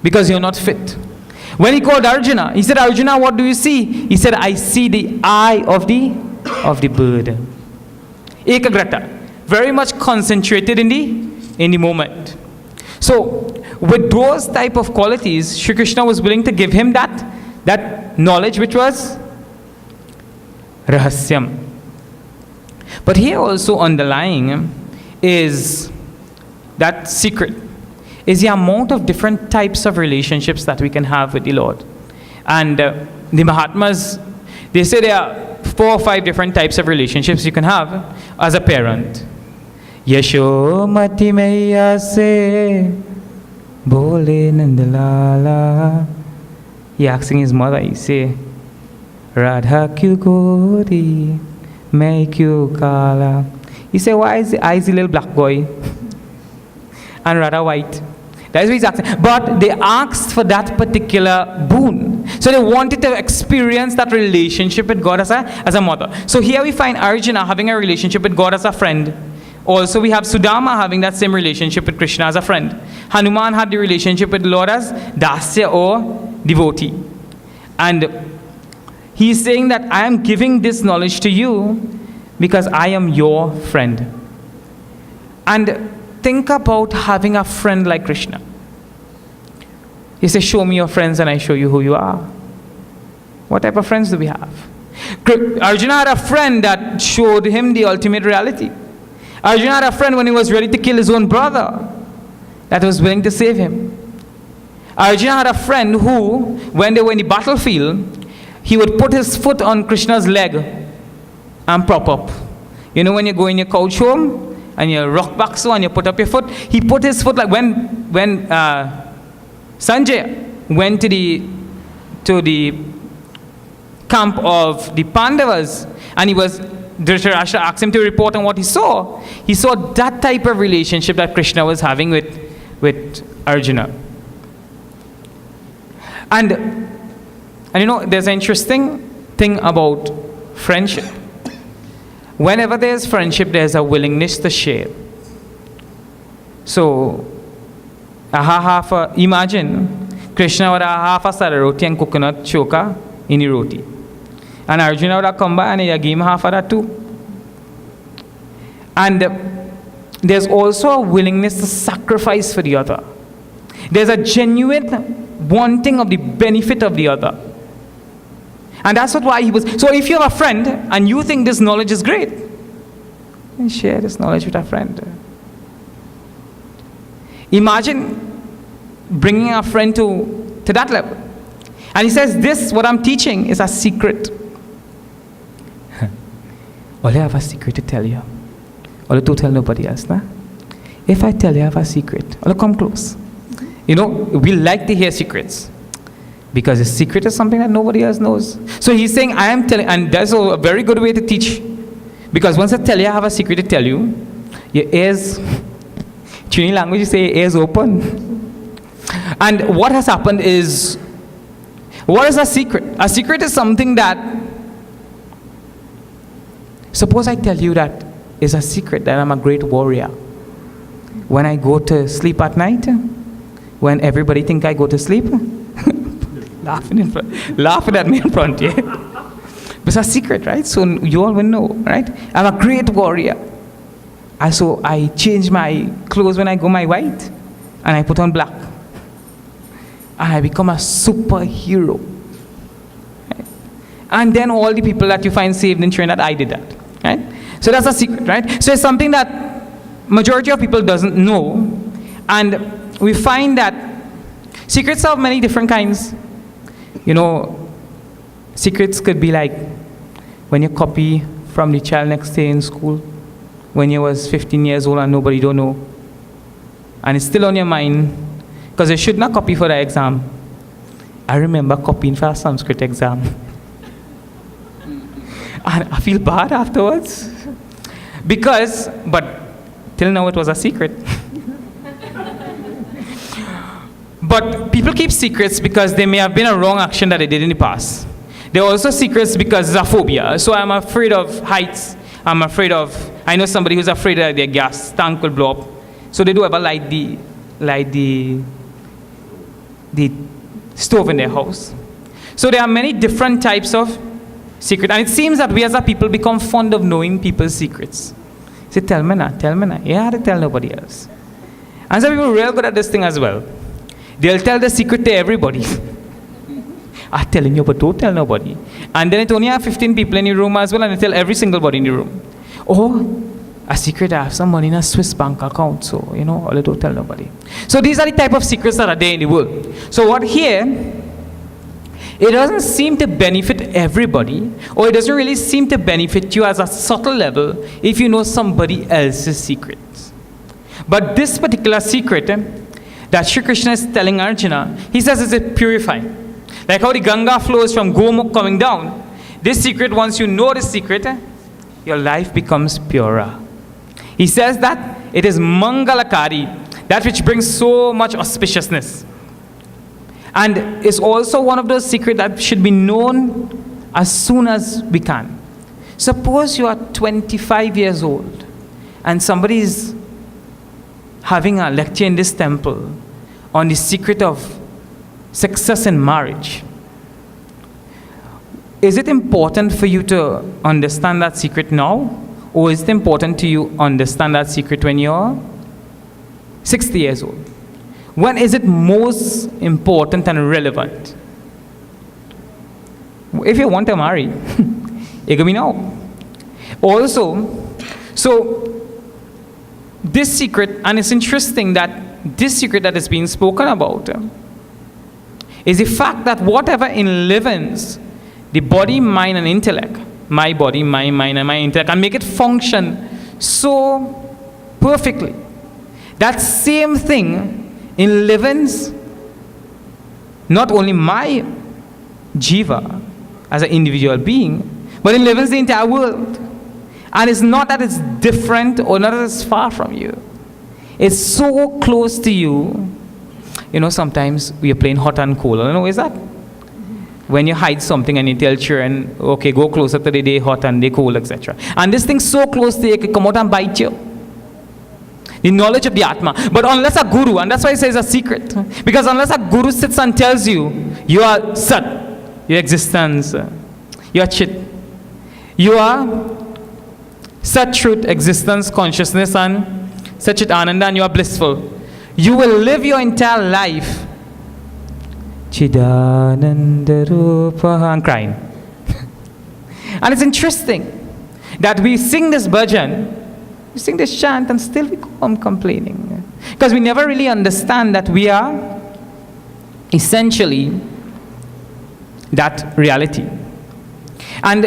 Because you're not fit. When he called Arjuna, he said, Arjuna, what do you see? He said, I see the eye of the bird. Ekagrata. Very much concentrated in the moment. So, with those type of qualities, Shri Krishna was willing to give him that knowledge which was rahasyam. But here also underlying is that secret, is the amount of different types of relationships that we can have with the Lord. And the Mahatmas, they say there are 4 or 5 different types of relationships you can have as a parent. Yashomati Maiya se bole Nandalala. He asking his mother, he say, Radha kyu gori, mai kyu kala. He say, why is the little black boy and Radha white? That's what he's asking. But they asked for that particular boon. So they wanted to experience that relationship with God as a mother. So here we find Arjuna having a relationship with God as a friend. Also we have Sudama having that same relationship with Krishna as a friend. Hanuman had the relationship with the Lord as Dasya or devotee. And he's saying that I am giving this knowledge to you because I am your friend. And think about having a friend like Krishna. He says, show me your friends and I show you who you are. What type of friends do we have? Arjuna had a friend that showed him the ultimate reality. Arjuna had a friend when he was ready to kill his own brother that was willing to save him. Arjuna had a friend who, when they were in the battlefield, he would put his foot on Krishna's leg and prop up. You know when you go in your couch home and you rock back so and you put up your foot? He put his foot like when Sanjay went to the camp of the Pandavas and Dhritarashtra asked him to report on what he saw. He saw that type of relationship that Krishna was having with Arjuna. And you know, there's an interesting thing about friendship. Whenever there's friendship, there's a willingness to share. So, imagine Krishna would have half a sada roti and coconut choka in the roti. And Arjuna would have come by and he gave him half of that too. And there's also a willingness to sacrifice for the other. There's a genuine wanting of the benefit of the other. And that's why he was. So if you have a friend and you think this knowledge is great, then share this knowledge with a friend. Imagine bringing a friend to that level. And he says, this, what I'm teaching, is a secret. All I have a secret to tell you. All don't tell nobody else. Nah? If I tell you I have a secret, all come close. You know, we like to hear secrets. Because a secret is something that nobody else knows. So he's saying, I am telling, and that's a very good way to teach. Because once I tell you I have a secret to tell you, your ears, Trini language, you say your ears open. And what has happened is, what is a secret? A secret is something that, suppose I tell you that it's a secret that I'm a great warrior. When I go to sleep at night, when everybody think I go to sleep, laughing at me in front, yeah. But it's a secret, right? So you all will know, right? I'm a great warrior. So I change my clothes when I go my white, and I put on black. And I become a superhero. Right? And then all the people that you find saved in Trinidad, I did that, right? So that's a secret, right? So it's something that majority of people doesn't know. And we find that secrets are of many different kinds. You know, secrets could be like when you copy from the child next day in school, when you was 15 years old and nobody don't know. And it's still on your mind, because you should not copy for the exam. I remember copying for a Sanskrit exam. And I feel bad afterwards. But till now it was a secret. But people keep secrets because there may have been a wrong action that they did in the past. There are also secrets because it's a phobia. So I'm afraid of heights. I know somebody who's afraid that their gas tank will blow up. So they do ever light the stove in their house. So there are many different types of secrets. And it seems that we as a people become fond of knowing people's secrets. Say, tell me now. You have to tell nobody else. And some people are real good at this thing as well. They'll tell the secret to everybody. I'm telling you, but don't tell nobody. And then it only have 15 people in the room as well, and they tell every single body in the room. Oh, a secret, I have some money in a Swiss bank account, so, you know, all don't tell nobody. So these are the type of secrets that are there in the world. So what here, it doesn't seem to benefit everybody, or it doesn't really seem to benefit you as a subtle level if you know somebody else's secrets. But this particular secret that Sri Krishna is telling Arjuna, he says is it purifying. Like how the Ganga flows from Gomukh coming down. This secret, once you know this secret, your life becomes purer. He says that it is Mangalakari, that which brings so much auspiciousness. And it's also one of those secrets that should be known as soon as we can. Suppose you are 25 years old and somebody is having a lecture in this temple on the secret of success in marriage. Is it important for you to understand that secret now? Or is it important to you understand that secret when you're 60 years old? When is it most important and relevant? If you want to marry, it could be now. Also, so this secret, and it's interesting that this secret that is being spoken about is the fact that whatever enlivens the body, mind, and intellect, my body, my mind, and my intellect, and make it function so perfectly, that same thing enlivens not only my jiva as an individual being, but enlivens the entire world. And it's not that it's different or not that it's far from you. It's so close to you. You know, sometimes we are playing hot and cold. I don't know, is that? When you hide something and you tell children, okay, go closer to the day hot and day cold, etc. And this thing's so close to you, it can come out and bite you. The knowledge of the Atma. But unless a guru, and that's why it says a secret, because unless a guru sits and tells you, you are Sat, your existence, you are Chit, you are Sat, truth, existence, consciousness, and Satchit Ananda, and you are blissful. You will live your entire life Chidananda Rupa, I'm crying. And it's interesting that we sing this bhajan, we sing this chant, and still we come complaining. Because we never really understand that we are essentially that reality. And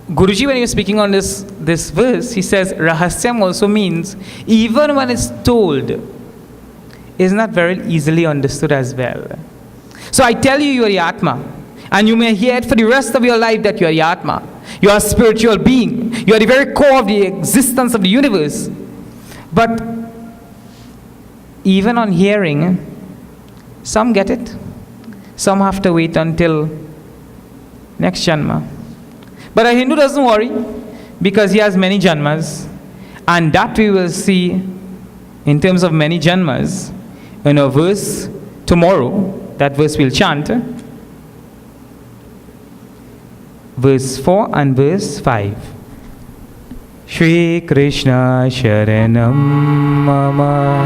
Guruji, when he was speaking on this verse, he says, Rahasyam also means, even when it's told, is not very easily understood as well. So I tell you, you are the Atma, and you may hear it for the rest of your life that you are the Atma. You are a spiritual being. You are the very core of the existence of the universe. But even on hearing, some get it. Some have to wait until next Janma. But a Hindu doesn't worry, because he has many Janmas. And that we will see in terms of many Janmas in a verse tomorrow. That verse we'll chant. Verse 4 and verse 5. Shri Krishna Sharanam Mama.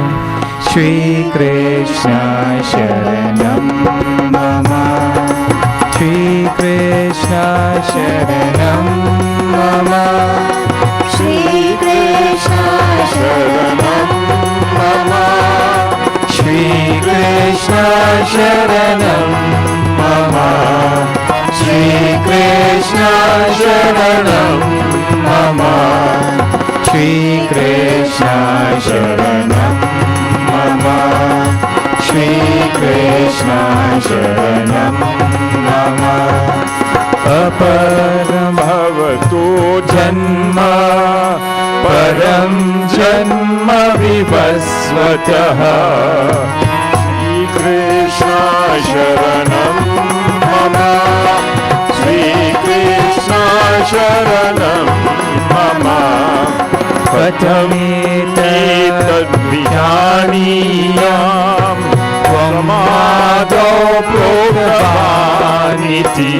Shri Krishna Sharanam Mama. Shri Krishna Sharanam Mama. Shri Krishna Sharanam Mama. Shri Krishna Sharanam Mama. Shri Krishna Sharanam Mama. Shri Krishna Sharanam Mama. Shri Krishna Sharanam Mama. Aparam bhavatu janma, param janma vivasvataha. Shri Krishna Sharanam Mama. Shri Krishna Sharanam Mama. Patamete tadvijaniyam Tvamado proktavaniti.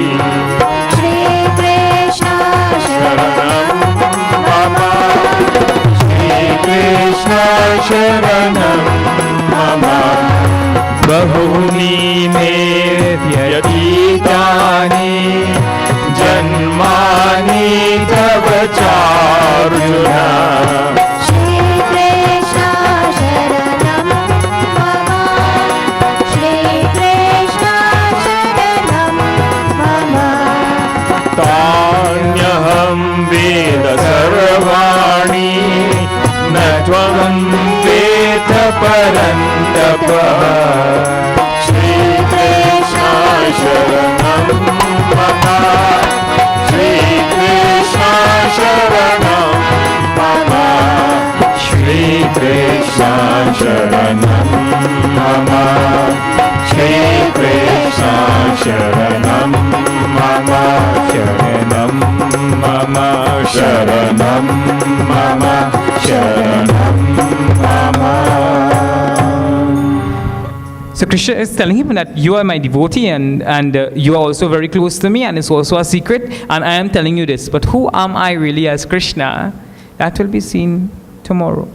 Shri Krishna Sharanam Mama. Shri Krishna Sharanam Mama. Bahuni me vyatitani janmani tava charjuna. Shri Krishna Sharanam Mama. Shri Krishna Sharanam समन्वेत परन्तपः Shrikrishna शरणं मम श्रीकृष्ण शरणं मम श्रीकृष्ण शरणं मम श्रीकृष्ण शरणं मम शरणं मम शरणं मम शरणं मम. So Krishna is telling him that you are my devotee and you are also very close to me, and it's also a secret, and I am telling you this. But who am I really as Krishna? That will be seen tomorrow.